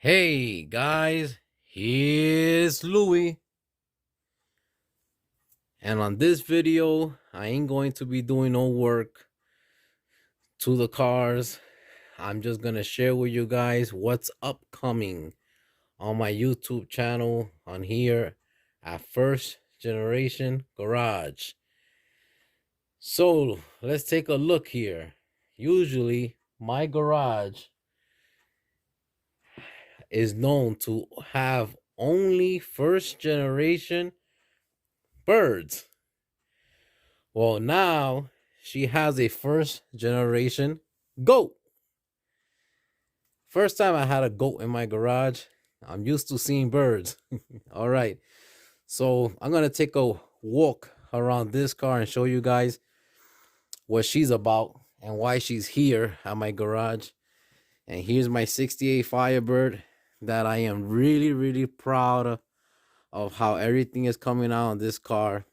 Hey guys, here's Louie, and on this video I ain't going to be doing no work to the cars. I'm just gonna share with you guys what's upcoming on my YouTube channel on here at First Generation Garage. So let's take a look here. Usually my garage is known to have only first generation birds. Well, now she has a first generation goat. First time I had a goat in my garage. I'm used to seeing birds. All right. So I'm going to take a walk around this car and show you guys what she's about and why she's here at my garage. And here's my 68 Firebird that I am really proud of how everything is coming out on this car.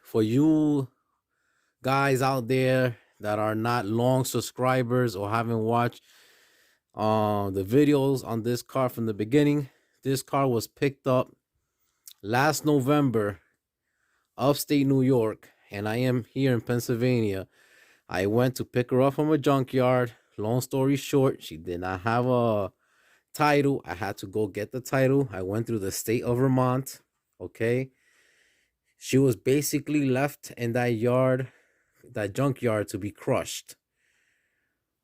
For you guys out there that are not long subscribers or haven't watched the videos on this car from the beginning, this car was picked up last November, upstate New York, and I am here in Pennsylvania. I went to pick her up from a junkyard. Long story short, she did not have a title. I had to go get the title. I went through the state of Vermont. Okay, she was basically left in that junkyard to be crushed.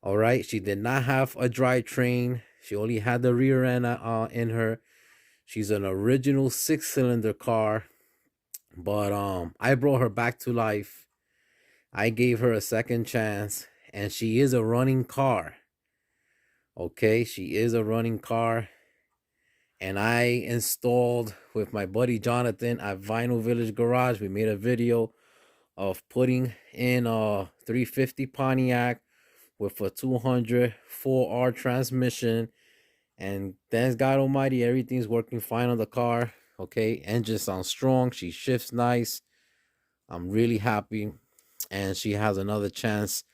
All right, she did not have a drivetrain. She only had the rear end in her. She's an original 6-cylinder car, but I brought her back to life. I gave her a second chance, and she is a running car. Okay, she is a running car, and I installed with my buddy Jonathan at Vinyl Village Garage. We made a video of putting in a 350 Pontiac with a 200 4R transmission, and thanks God Almighty, everything's working fine on the car. Okay, engine sounds strong, she shifts nice. I'm really happy, and she has another chance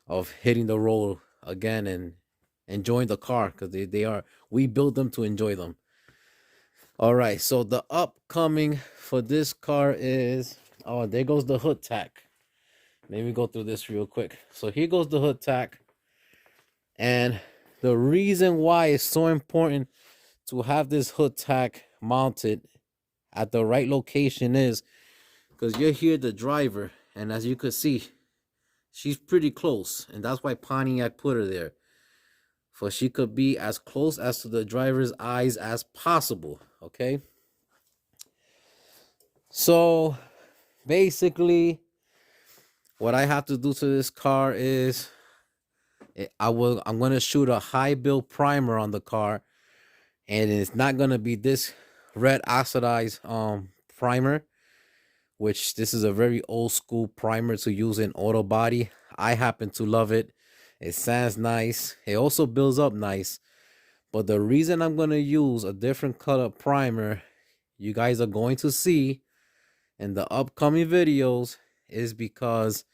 of hitting the road again and enjoying the car, because we built them to enjoy them. All right, so the upcoming for this car is, oh, there goes the hood tack. Let me go through this real quick. So here goes the hood tack. And the reason why it's so important to have this hood tack mounted at the right location is because you're here the driver, and as you could see, she's pretty close, and that's why Pontiac put her there, for she could be as close as to the driver's eyes as possible. Okay, so basically what I have to do to this car is I'm going to shoot a high build primer on the car, and it's not going to be this red oxidized primer, which this is a very old school primer to use in auto body. I happen to love it. It sounds nice. It also builds up nice. But the reason I'm going to use a different color primer, you guys are going to see in the upcoming videos, is because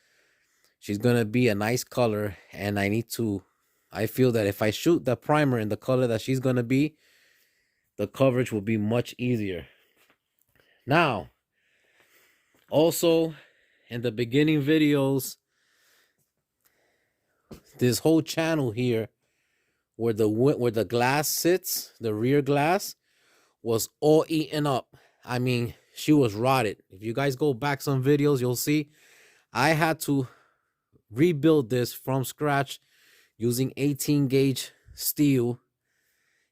she's going to be a nice color, and I feel that if I shoot the primer in the color that she's going to be, the coverage will be much easier. Now, also in the beginning videos, this whole channel here, where the glass sits, the rear glass, was all eaten up. I mean, she was rotted. If you guys go back some videos, you'll see I had to rebuild this from scratch using 18 gauge steel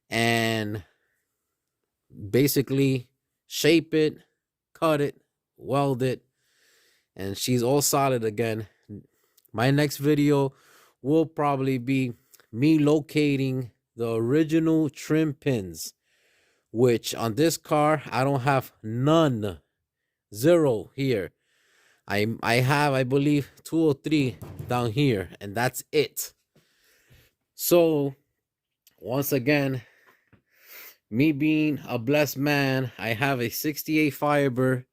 and basically shape it, cut it, weld it, and she's all solid again. My next video will probably be me locating the original trim pins, which on this car I don't have none, zero here. I have, I believe, 2 or 3 down here, and that's it. So once again, me being a blessed man, I have a 68 Firebird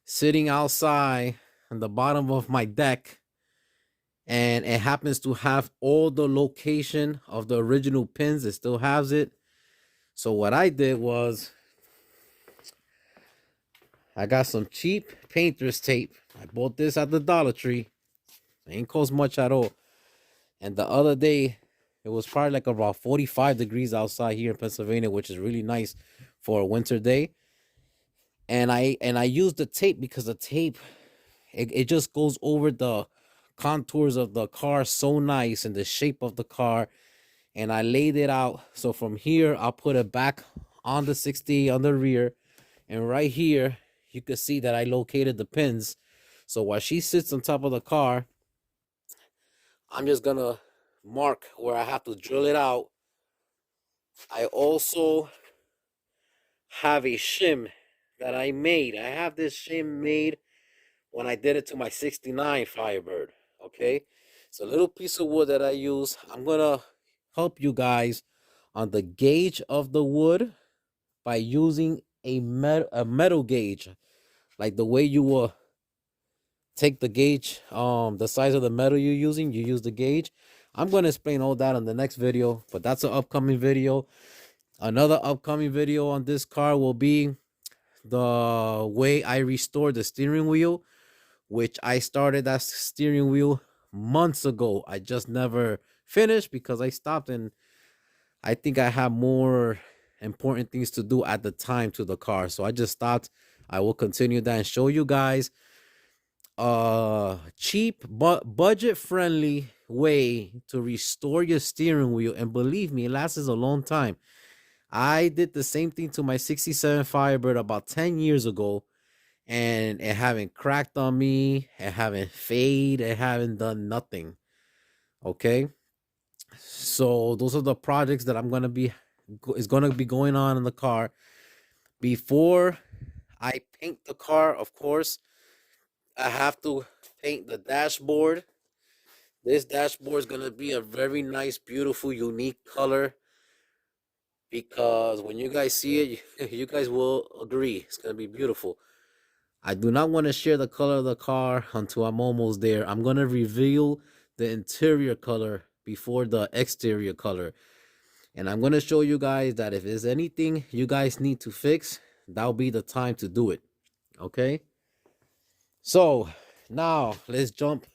sitting outside on the bottom of my deck, and it happens to have all the location of the original pins. It still has it. So what I did was I got some cheap painter's tape. I bought this at the Dollar Tree. It ain't cost much at all. And the other day, it was probably like about 45 degrees outside here in Pennsylvania, which is really nice for a winter day. And I used the tape because the tape it just goes over the contours of the car so nice and the shape of the car. And I laid it out. So from here, I'll put it back on the 60 on the rear. And right here, you can see that I located the pins. So while she sits on top of the car, I'm just gonna mark where I have to drill it out. I also have a shim that I made. I have this shim made when I did it to my 69 Firebird. Okay, it's a little piece of wood that I use. I'm gonna help you guys on the gauge of the wood by using a metal gauge, like the way you will take the gauge, the size of the metal you're using, you use the gauge. I'm going to explain all that on the next video, but that's an upcoming video. Another upcoming video on this car will be the way I restored the steering wheel, which I started that steering wheel months ago. I just never finished because I stopped, and I think I have more important things to do at the time to the car. So I just stopped. I will continue that and show you guys cheap but budget friendly way to restore your steering wheel. And believe me, it lasts a long time. I did the same thing to my 67 Firebird about 10 years ago, and it haven't cracked on me, it haven't faded, it haven't done nothing. Okay, so those are the projects that I'm gonna be going on in the car. Before I paint the car, of course, I have to paint the dashboard. This dashboard is gonna be a very nice, beautiful, unique color, because when you guys see it, you guys will agree it's gonna be beautiful. I do not want to share the color of the car until I'm almost there. I'm gonna reveal the interior color before the exterior color. And I'm going to show you guys that if there's anything you guys need to fix, that'll be the time to do it. Okay? So, now let's jump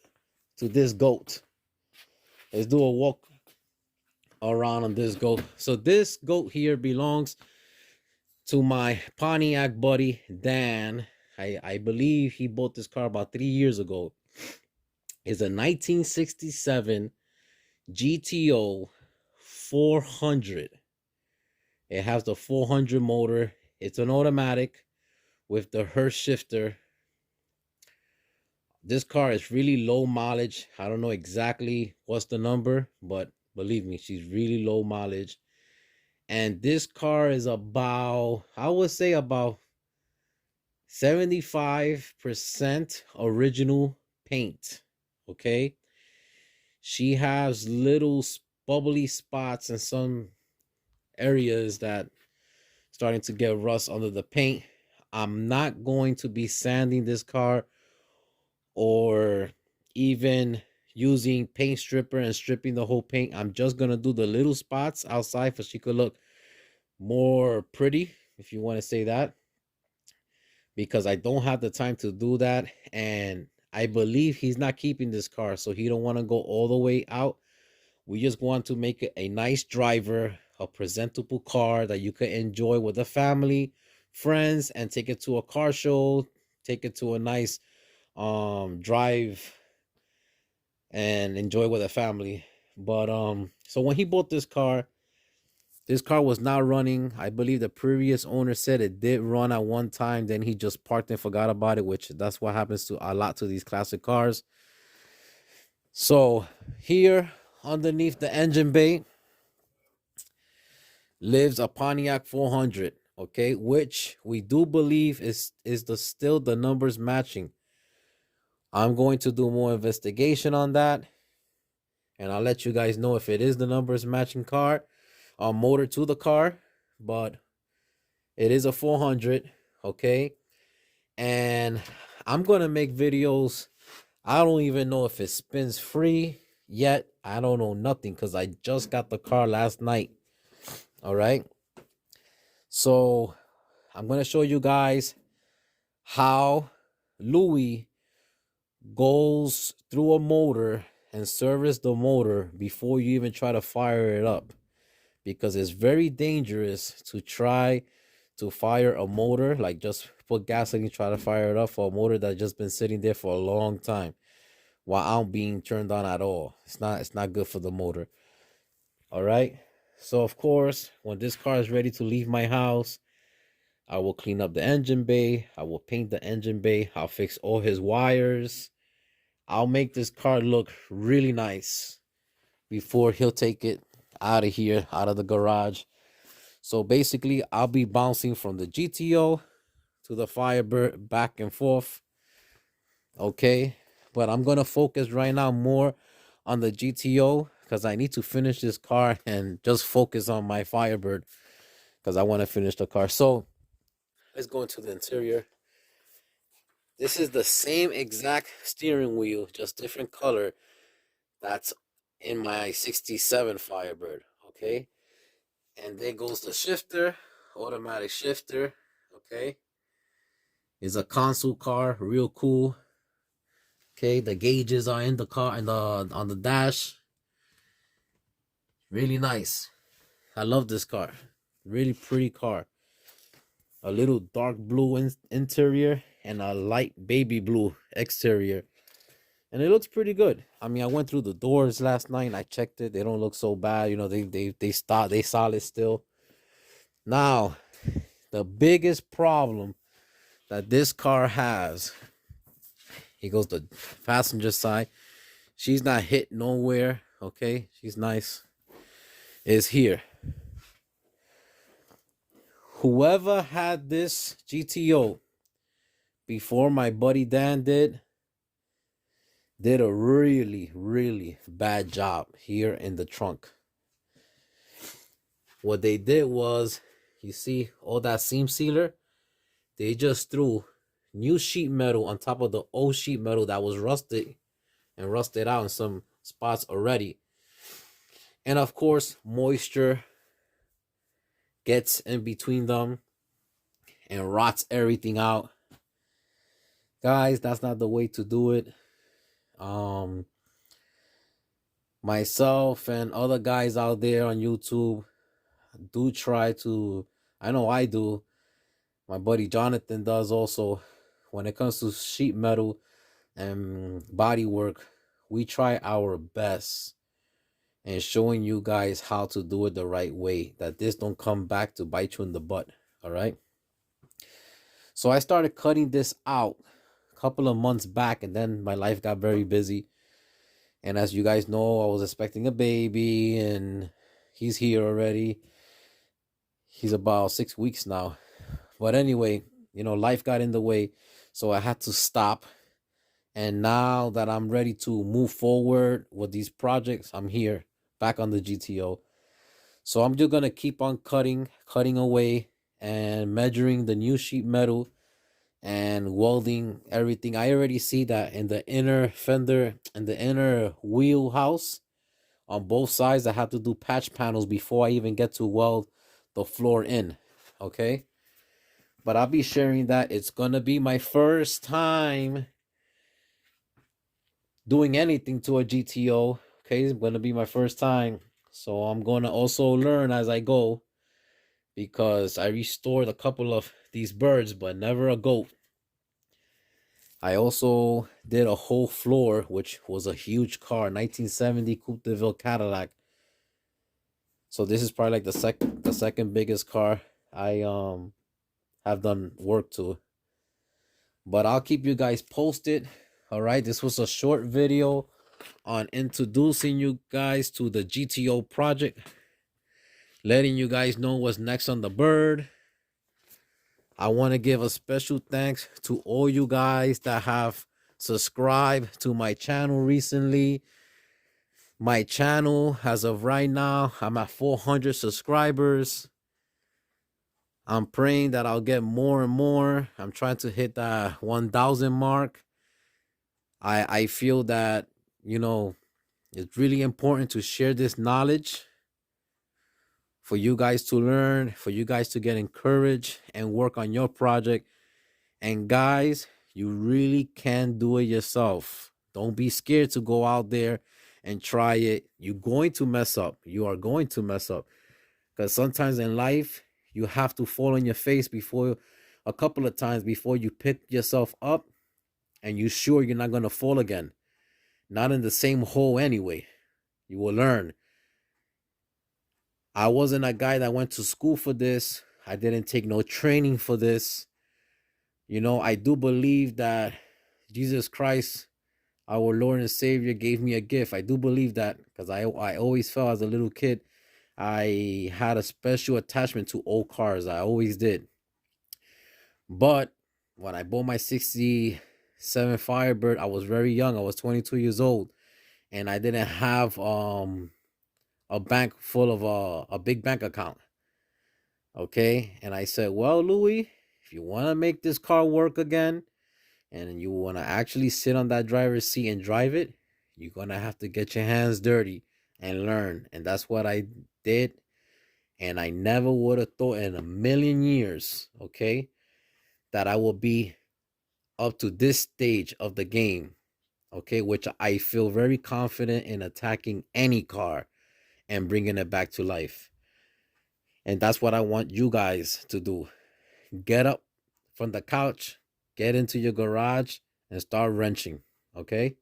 to this goat. Let's do a walk around on this goat. So this goat here belongs to my Pontiac buddy, Dan. I believe he bought this car about 3 years ago. It's a 1967 GTO 400. It has the 400 motor. It's an automatic with the Hurst shifter. This car is really low mileage. I don't know exactly what's the number, but believe me, she's really low mileage. And this car is about, I would say about 75% original paint. Okay. She has little bubbly spots in some areas that starting to get rust under the paint. I'm not going to be sanding this car or even using paint stripper and stripping the whole paint. I'm just gonna do the little spots outside for she could look more pretty, if you want to say that, because I don't have the time to do that. And I believe he's not keeping this car, so he don't want to go all the way out. We just want to make it a nice driver, a presentable car that you can enjoy with the family, friends, and take it to a car show, take it to a nice drive and enjoy with a family. But so when he bought this car was not running. I believe the previous owner said it did run at one time, then he just parked and forgot about it, which that's what happens to a lot to these classic cars. So here underneath the engine bay lives a Pontiac 400, okay, which we do believe is still the numbers matching. I'm going to do more investigation on that, and I'll let you guys know if it is the numbers matching car or motor to the car. But it is a 400, okay? And I'm going to make videos. I don't even know if it spins free yet. I don't know nothing because I just got the car last night. All right. So I'm going to show you guys how Louis goes through a motor and service the motor before you even try to fire it up, because it's very dangerous to try to fire a motor, like just put gasoline, try to fire it up for a motor that's just been sitting there for a long time while I'm being turned on at all. It's not good for the motor. All right. So of course, when this car is ready to leave my house, I will clean up the engine bay. I will paint the engine bay. I'll fix all his wires. I'll make this car look really nice before he'll take it out of here, out of the garage. So basically, I'll be bouncing from the GTO to the Firebird back and forth. Okay. But I'm going to focus right now more on the GTO because I need to finish this car and just focus on my Firebird because I want to finish the car. So let's go into the interior. This is the same exact steering wheel, just different color. That's in my 67 Firebird. Okay. And there goes the shifter, automatic shifter. Okay. It's a console car, real cool. Okay, the gauges are in the car and on the dash. Really nice. I love this car. Really pretty car. A little dark blue interior and a light baby blue exterior. And it looks pretty good. I mean, I went through the doors last night and I checked it. They don't look so bad. You know, they solid still. Now, the biggest problem that this car has, he goes the passenger side. She's not hit nowhere. Okay, she's nice. Is here. Whoever had this GTO before my buddy Dan did a really, really bad job here in the trunk. What they did was, you see all that seam sealer? They just threw new sheet metal on top of the old sheet metal that was rusted and rusted out in some spots already. And of course, moisture gets in between them and rots everything out. Guys, that's not the way to do it. Myself and other guys out there on YouTube do try to, I know I do, my buddy Jonathan does also. When it comes to sheet metal and body work, we try our best and showing you guys how to do it the right way, that this don't come back to bite you in the butt. All right. So I started cutting this out a couple of months back, and then my life got very busy. And as you guys know, I was expecting a baby, and he's here already. He's about 6 weeks now. But anyway, you know, life got in the way, so I had to stop. And now that I'm ready to move forward with these projects, I'm here back on the GTO. So I'm just going to keep on cutting away and measuring the new sheet metal and welding everything. I already see that in the inner fender and the inner wheel house on both sides, I have to do patch panels before I even get to weld the floor in. Okay. But I'll be sharing that. It's going to be my first time doing anything to a GTO. Okay. It's going to be my first time. So I'm going to also learn as I go, because I restored a couple of these birds, but never a goat. I also did a whole floor, which was a huge car, 1970 Coupe de Ville Cadillac. So this is probably like the second biggest car I have done work to. But I'll keep you guys posted. All right, this was a short video on introducing you guys to the GTO project, letting you guys know what's next on the bird. I want to give a special thanks to all you guys that have subscribed to my channel recently. My channel, as of right now, I'm at 400 subscribers. I'm praying that I'll get more and more. I'm trying to hit that 1,000 mark. I feel that, you know, it's really important to share this knowledge for you guys to learn, for you guys to get encouraged and work on your project. And guys, you really can do it yourself. Don't be scared to go out there and try it. You're going to mess up. You are going to mess up. Because sometimes in life, you have to fall on your face before a couple of times before you pick yourself up and you sure you're not going to fall again. Not in the same hole anyway. You will learn. I wasn't a guy that went to school for this. I didn't take no training for this. I do believe that Jesus Christ, our Lord and Savior, gave me a gift. I do believe that because I always felt as a little kid, I had a special attachment to old cars. I always did. But when I bought my 67 Firebird, I was very young. I was 22 years old. And I didn't have a bank full of a big bank account. Okay. And I said, well, Louis, if you want to make this car work again and you want to actually sit on that driver's seat and drive it, you're going to have to get your hands dirty and learn. And that's what I did. And I never would have thought in a million years, okay, that I will be up to this stage of the game, okay, which I feel very confident in attacking any car and bringing it back to life. And that's what I want you guys to do. Get up from the couch, get into your garage, and start wrenching, okay?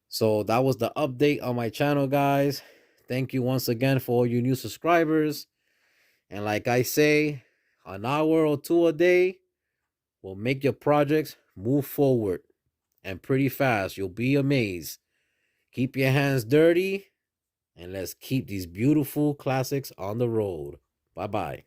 So that was the update on my channel, guys. Thank you once again for all you new subscribers. And like I say, an hour or two a day will make your projects move forward and pretty fast. You'll be amazed. Keep your hands dirty and let's keep these beautiful classics on the road. Bye-bye.